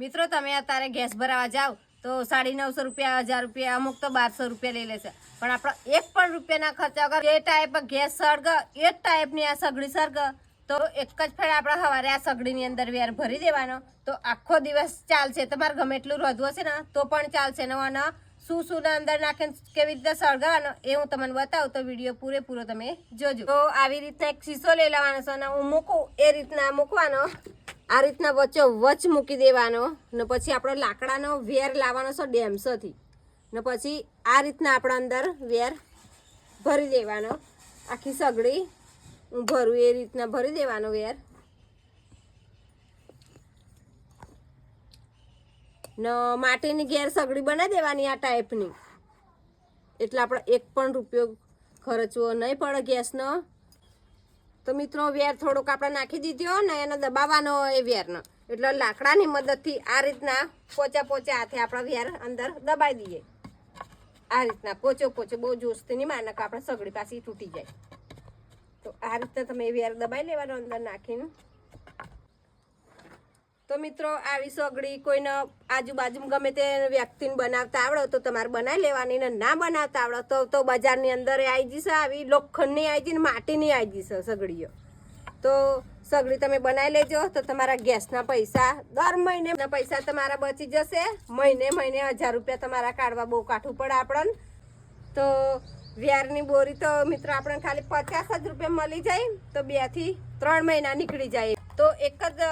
મિત્રો તમે અત્યારે ગેસ ભરાવા જાવ તો 950 રૂપિયા 1000 રૂપિયા અમુક તો 1200 રૂપિયા લઈ લેશે પણ આપણો એક પણ રૂપિયાના ખર્ચા વગર એ ટાઈપ ગેસ સળગ એ જ ટાઈપની આ સગડી સળગ તો એક જ ફેર આપણે સવારે આ સગડીની અંદર વેર ભરી દેવાનો તો આખો દિવસ ચાલશે તમારે ગમે એટલું રોધવું હશે ને તો પણ ચાલશે ને શું અંદર નાખીને કેવી રીતે સળગાવવાનો એ હું તમને બતાવું તો વિડીયો પૂરેપૂરો તમે જોજો તો આવી રીતના એક શીશો લઈ લેવાનો છે અને હું મૂકું એ રીતના મૂકવાનો આ રીતના વચ્ચ મૂકી દેવાનો ને પછી આપણો લાકડાનો વેર લાવવાનો છે ડેમસોથી ને પછી આ રીતના આપણા અંદર વેર ભરી દેવાનો આખી સગડી હું ભરું એ રીતના ભરી દેવાનો વેર ને માટીની ઘેર સગડી બનાવી દેવાની આ ટાઈપની એટલે આપણે એક પણ રૂપિયો ખર્ચવો નહીં પડે ગેસનો તો મિત્રો વેર થોડોક આપણે નાખી દીધો ને એને દબાવવાનો એ વેરનો એટલે લાકડાની મદદથી આ રીતના પોચા હાથે આપણે વેર અંદર દબાવી દઈએ આ રીતના પોચો બહુ જોશથી નહીં માને કે આપણે સગડી પાછી તૂટી જાય તો આ રીતના તમે વેર દબાવી લેવાનો અંદર નાખીને તો મિત્રો આવી સગડી કોઈને આજુબાજુ ગમે તે વ્યક્તિને બનાવતા આવડો તો તમારે બનાવી લેવાની ને ના બનાવતા આવડો તો બજારની અંદર આવી જશે આવી લોખંડની આવી જશે ને માટીની આવી જશે સગડીઓ તો સગડી તમે બનાવી લેજો તો તમારા ગેસના પૈસા દર મહિનેના પૈસા તમારા બચી જશે મહિને 1000 રૂપિયા તમારા કાઢવા બહુ કાઠું પડે આપણને તો વેરની બોરી તો મિત્રો આપણે ખાલી 50 જ રૂપિયા મળી જાય તો 2 થી 3 મહિના નીકળી જાય તો એક જ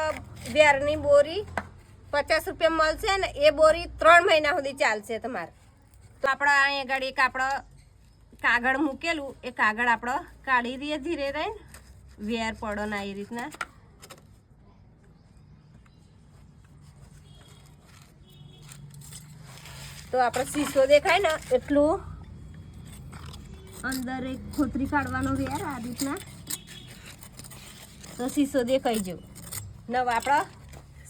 વેરની બોરી 50 રૂપિયા મળશે ને એ બોરી 3 મહિના સુધી ચાલશે તમારે તો આપણે અહીં આગળ એક આપણે કાગળ મૂકેલું એ કાગળ આપણે કાઢી દઈએ ધીરે રહીને વેર પડો ના એ રીતના તો આપણે શીશો દેખાય ને એટલું અંદર એક ખોતરી કાઢવાનો વેર આ રીતના તો શીશો દેખાઈ જો નવ આપણો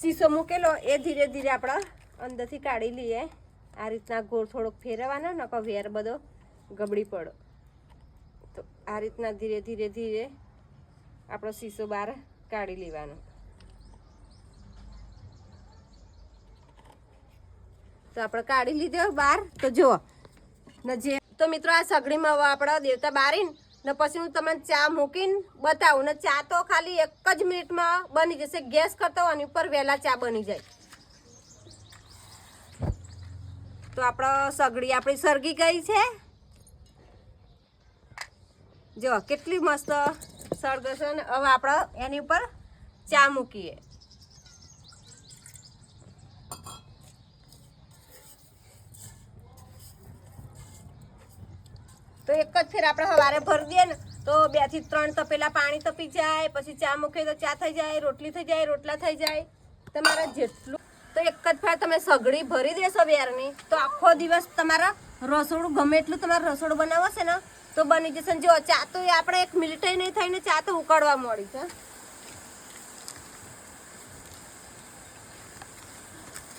શીશો મૂકેલો એ ધીરે ધીરે આપણે અંદરથી કાઢી લઈએ આ રીતના ગોળ થોડોક ફેરવવાનો નકો વેર બધો ગબડી પડો તો આ રીતના ધીરે ધીરે આપણો શીશો બહાર કાઢી લેવાનો તો આપણે કાઢી લીધો બહાર તો જુઓ ને જે તો મિત્રો આ સગડીમાં હવે આપણે દેવતા બારીને ને પછી હું તમને ચા મૂકીને બતાવું ને ચા તો ખાલી 1 જ મિનિટમાં બની જશે ગેસ કરતા આની ઉપર વહેલા ચા બની જાય તો આપણો સગડી આપણી સરગી ગઈ છે જો કેટલી મસ્ત સળગશે ને હવે આપણે એની ઉપર ચા મૂકીએ તો એક જ ફેર આપણે સવારે ભરી દઈએ ને તો 2 થી 3 તપેલા પાણી તપી જાય પછી ચા મૂકીએ તો ચા થઈ જાય રોટલી થઈ જાય રોટલા થઈ જાય તમારે જેટલું તો એક જ ફેર તમે સગડી ભરી દેશો વેરની તો આખો દિવસ તમારા રસોડું ગમે એટલું તમારે રસોડું બનાવવું હશે ને તો બની જશે ને જો ચા તો આપણે 1 મિનિટ નહીં થઈને ચા તો ઉકળવા મળી છે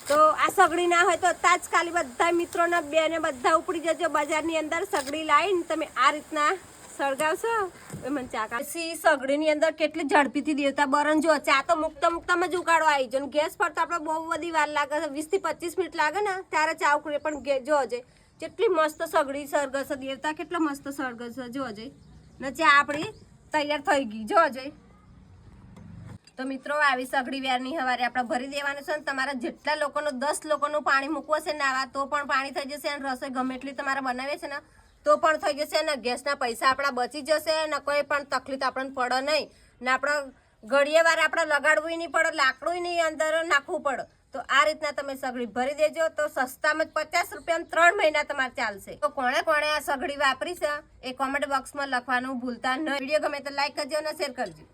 તો આ સગડી ના હોય તો તાત્કાલિક બધા મિત્રોના બેને બધા ઉપડી જજો બજારની અંદર સગડી લાવીને તમે આ રીતના સળગાવશો મને ચા સગડીની અંદર કેટલી ઝડપીથી દેવતા બરણ જો ચા તો મુકતામાં જ ઉકાળો આવી જો ગેસ પર તો આપણે બહુ બધી વાર લાગે 20 થી 25 મિનિટ લાગે ને ત્યારે ચા ઉકળે પણ જોજે કેટલી મસ્ત સગડી સળગશે દેવતા કેટલો મસ્ત સળગશે જોજે ને ચા આપણી તૈયાર થઈ ગઈ જોજે તો મિત્રો આવી સગડી વેરની સવારે આપણે ભરી દેવાનું છે ને તમારા જેટલા લોકોનું 10 લોકોનું પાણી મૂકવું છે ને આવા તો પણ પાણી થઈ જશે અને રસોઈ ગમે એટલી તમારે બનાવે છે ને તો પણ થઈ જશે ને ગેસના પૈસા આપણા બચી જશે ને કોઈ પણ તકલીફ આપણને પડે નહીં ને આપણે ઘડીએ વાર આપણે લગાડવું નહીં પડે લાકડું નહીં અંદર નાખવું પડે તો આ રીતના તમે સગડી ભરી દેજો તો સસ્તામાં જ 50 રૂપિયામાં 3 મહિના તમારે ચાલશે તો કોણે આ સગડી વાપરી છે એ કોમેન્ટ બોક્સમાં લખવાનું ભૂલતા નહીં વિડીયો ગમે તો લાઈક કરજો અને શેર કરજો